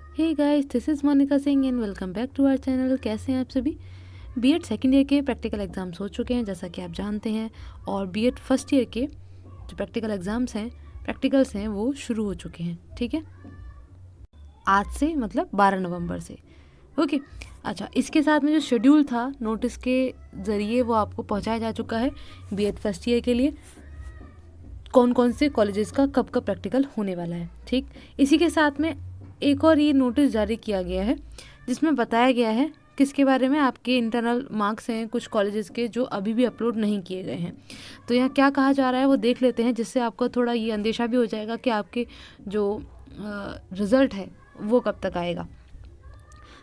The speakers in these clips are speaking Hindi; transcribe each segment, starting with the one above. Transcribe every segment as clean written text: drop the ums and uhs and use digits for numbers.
Hey guys, this is Monika Singh and welcome back to our channel. कैसे हैं आप सभी। बीएड सेकेंड ईयर के प्रैक्टिकल एग्ज़ाम्स हो चुके हैं जैसा कि आप जानते हैं, और बीएड फर्स्ट ईयर के जो प्रैक्टिकल एग्ज़ाम्स हैं, प्रैक्टिकल्स हैं, वो शुरू हो चुके हैं। ठीक है, आज से मतलब 12 नवंबर से। ओके, अच्छा, इसके साथ में जो शेड्यूल था नोटिस के ज़रिए वो आपको पहुंचाया जा चुका है बीएड फर्स्ट ईयर के लिए, कौन कौन से कॉलेजेस का कब कब प्रैक्टिकल होने वाला है। ठीक, इसी के साथ में एक और ये नोटिस जारी किया गया है जिसमें बताया गया है किसके बारे में, आपके इंटरनल मार्क्स हैं कुछ कॉलेजेस के जो अभी भी अपलोड नहीं किए गए हैं। तो यहाँ क्या कहा जा रहा है वो देख लेते हैं, जिससे आपको थोड़ा ये अंदेशा भी हो जाएगा कि आपके जो रिज़ल्ट है वो कब तक आएगा।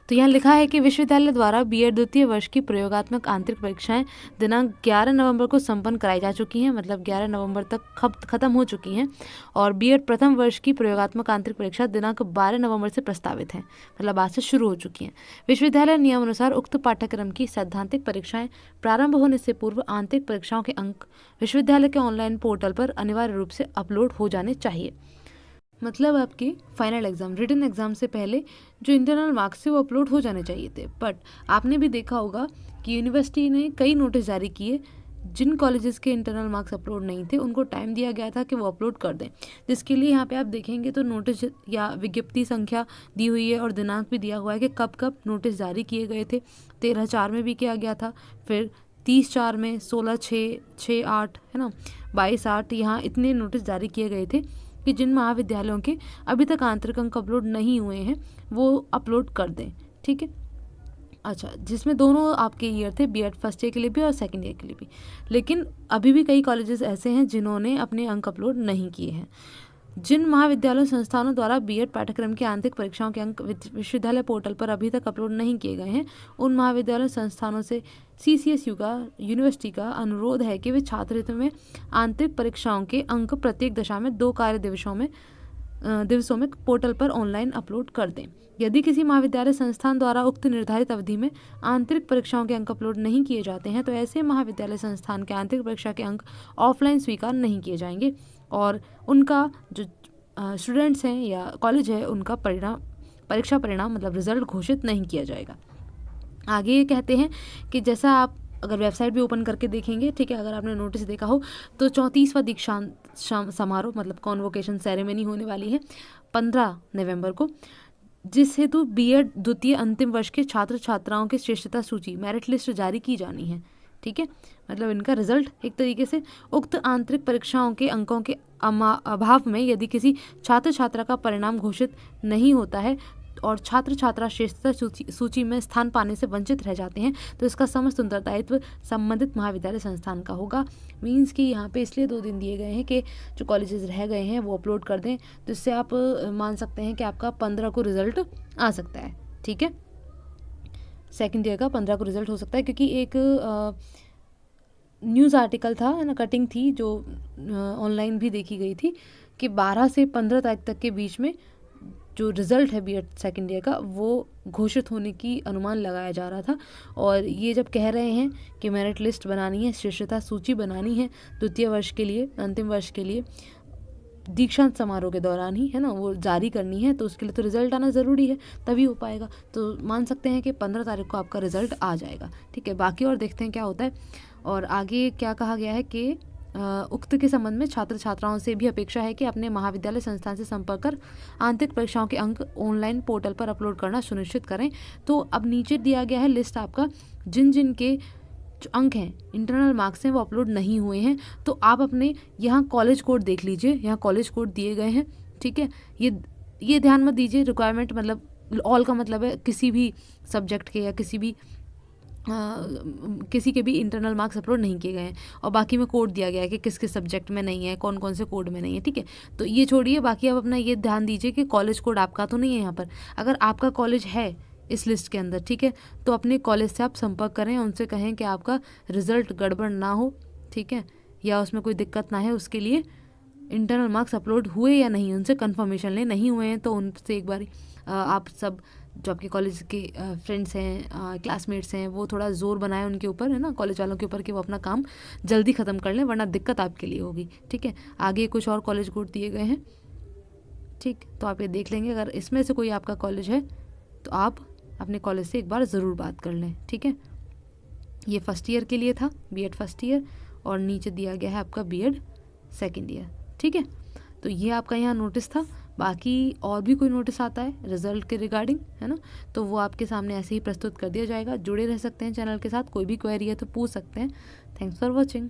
तो यहाँ लिखा है कि विश्वविद्यालय द्वारा बीएड द्वितीय वर्ष की प्रयोगात्मक आंतरिक परीक्षाएं दिनांक 11 नवंबर को संपन्न कराई जा चुकी हैं, मतलब 11 नवंबर तक खत्म हो चुकी हैं। और बीएड प्रथम वर्ष की प्रयोगात्मक आंतरिक परीक्षा दिनांक 12 नवंबर से प्रस्तावित है, मतलब आज से शुरू हो चुकी हैं। विश्वविद्यालय नियमानुसार उक्त पाठ्यक्रम की सैद्धांतिक परीक्षाएं प्रारंभ होने से पूर्व आंतरिक परीक्षाओं के अंक विश्वविद्यालय के ऑनलाइन पोर्टल पर अनिवार्य रूप से अपलोड हो जाने चाहिए। मतलब आपके फाइनल एग्ज़ाम, रिटन एग्ज़ाम से पहले जो इंटरनल मार्क्स थे वो अपलोड हो जाने चाहिए थे। बट आपने भी देखा होगा कि यूनिवर्सिटी ने कई नोटिस जारी किए, जिन कॉलेजेस के इंटरनल मार्क्स अपलोड नहीं थे उनको टाइम दिया गया था कि वो अपलोड कर दें, जिसके लिए यहाँ पे आप देखेंगे तो नोटिस या विज्ञप्ति संख्या दी हुई है और दिनांक भी दिया हुआ है कि कब कब नोटिस जारी किए गए थे। 13/4 में भी किया गया था, फिर 30/4 में, 16/6, 6/8, है ना, 22/8, यहाँ इतने नोटिस जारी किए गए थे कि जिन महाविद्यालयों के अभी तक आंतरिक अंक अपलोड नहीं हुए हैं वो अपलोड कर दें। ठीक है, अच्छा, जिसमें दोनों आपके ईयर थे, बीएड फर्स्ट ईयर के लिए भी और सेकंड ईयर के लिए भी। लेकिन अभी भी कई कॉलेजेस ऐसे हैं जिन्होंने अपने अंक अपलोड नहीं किए हैं। जिन महाविद्यालय संस्थानों द्वारा बीएड पाठ्यक्रम की आंतरिक परीक्षाओं के अंक विश्वविद्यालय पोर्टल पर अभी तक अपलोड नहीं किए गए हैं, उन महाविद्यालय संस्थानों से सीसीएसयू का, यूनिवर्सिटी का अनुरोध है कि वे छात्र हित में आंतरिक परीक्षाओं के अंक प्रत्येक दशा में 2 कार्य दिवसों में पोर्टल पर ऑनलाइन अपलोड कर दें। यदि किसी महाविद्यालय संस्थान द्वारा उक्त निर्धारित अवधि में आंतरिक परीक्षाओं के अंक अपलोड नहीं किए जाते हैं तो ऐसे महाविद्यालय संस्थान के आंतरिक परीक्षा के अंक ऑफलाइन स्वीकार नहीं किए जाएंगे और उनका जो स्टूडेंट्स हैं या कॉलेज है उनका परीक्षा परिणाम मतलब रिजल्ट घोषित नहीं किया जाएगा। आगे ये कहते हैं कि जैसा आप अगर वेबसाइट भी ओपन करके देखेंगे, ठीक है, अगर आपने नोटिस देखा हो तो 34वां दीक्षांत समारोह मतलब कॉन्वोकेशन सेरेमनी होने वाली है 15 नवंबर को, जिस हेतु बीएड द्वितीय अंतिम वर्ष के छात्र छात्राओं की श्रेष्ठता सूची मेरिट लिस्ट जारी की जानी है। ठीक है, मतलब इनका रिजल्ट एक तरीके से उक्त आंतरिक परीक्षाओं के अंकों के अभाव में यदि किसी छात्र छात्रा का परिणाम घोषित नहीं होता है और छात्र छात्रा श्रेष्ठता सूची में स्थान पाने से वंचित रह जाते हैं तो इसका समस्त उत्तरदायित्व संबंधित महाविद्यालय संस्थान का होगा। मीन्स कि यहाँ पे इसलिए 2 दिन दिए गए हैं कि जो कॉलेजेस रह गए हैं वो अपलोड कर दें, तो इससे आप मान सकते हैं कि आपका 15 को रिजल्ट आ सकता है। ठीक है, सेकेंड ईयर का 15 को रिजल्ट हो सकता है, क्योंकि एक न्यूज़ आर्टिकल था ना, कटिंग थी जो ऑनलाइन भी देखी गई थी कि 12 से 15 तारीख तक के बीच में जो रिज़ल्ट है बीएड सेकेंड ईयर का वो घोषित होने की अनुमान लगाया जा रहा था। और ये जब कह रहे हैं कि मेरिट लिस्ट बनानी है, श्रेष्ठता सूची बनानी है द्वितीय वर्ष के लिए, अंतिम वर्ष के लिए, दीक्षांत समारोह के दौरान ही, है ना, वो जारी करनी है, तो उसके लिए तो रिज़ल्ट आना ज़रूरी है, तभी हो पाएगा। तो मान सकते हैं कि 15 तारीख को आपका रिज़ल्ट आ जाएगा। ठीक है, बाकी और देखते हैं क्या होता है। और आगे क्या कहा गया है कि उक्त के संबंध में छात्र छात्राओं से भी अपेक्षा है कि अपने महाविद्यालय संस्थान से संपर्क कर आंतरिक परीक्षाओं के अंक ऑनलाइन पोर्टल पर अपलोड करना सुनिश्चित करें। तो अब नीचे दिया गया है लिस्ट आपका, जिन जिन के जो अंक हैं, इंटरनल मार्क्स हैं, वो अपलोड नहीं हुए हैं। तो आप अपने यहाँ कॉलेज कोड देख लीजिए, यहाँ कॉलेज कोड दिए गए हैं। ठीक है, ये ध्यान मत दीजिए, रिक्वायरमेंट मतलब ऑल का मतलब है किसी भी सब्जेक्ट के या किसी के भी इंटरनल मार्क्स अपलोड नहीं किए गए हैं, और बाकी में कोड दिया गया है कि किस किस सब्जेक्ट में नहीं है, कौन कौन से कोड में नहीं है। ठीक है, तो ये छोड़िए, बाकी आप अपना ये ध्यान दीजिए कि कॉलेज कोड आपका तो नहीं है यहाँ पर। अगर आपका कॉलेज है इस लिस्ट के अंदर, ठीक है, तो अपने कॉलेज से आप संपर्क करें, उनसे कहें कि आपका रिजल्ट गड़बड़ ना हो, ठीक है, या उसमें कोई दिक्कत ना है, उसके लिए इंटरनल मार्क्स अपलोड हुए या नहीं उनसे कंफर्मेशन लें। नहीं हुए हैं तो उनसे एक बार आप सब जो आपके कॉलेज के फ्रेंड्स हैं, क्लासमेट्स हैं, वो थोड़ा ज़ोर बनाएं उनके ऊपर, है ना, कॉलेज वालों के ऊपर, कि वो अपना काम जल्दी ख़त्म कर लें, वरना दिक्कत आपके लिए होगी। ठीक है, आगे कुछ और कॉलेज कोड दिए गए हैं, ठीक, तो आप ये देख लेंगे। अगर इसमें से कोई आपका कॉलेज है तो आप अपने कॉलेज से एक बार ज़रूर बात कर लें, ठीक है। ये फर्स्ट ईयर के लिए था, बीएड फर्स्ट ईयर, और नीचे दिया गया है आपका बीएड सेकेंड ईयर, ठीक है। तो ये आपका यहाँ नोटिस था। बाकी और भी कोई नोटिस आता है रिजल्ट के रिगार्डिंग, है ना, तो वो आपके सामने ऐसे ही प्रस्तुत कर दिया जाएगा। जुड़े रह सकते हैं चैनल के साथ, कोई भी क्वेरी है तो पूछ सकते हैं। Thanks for watching.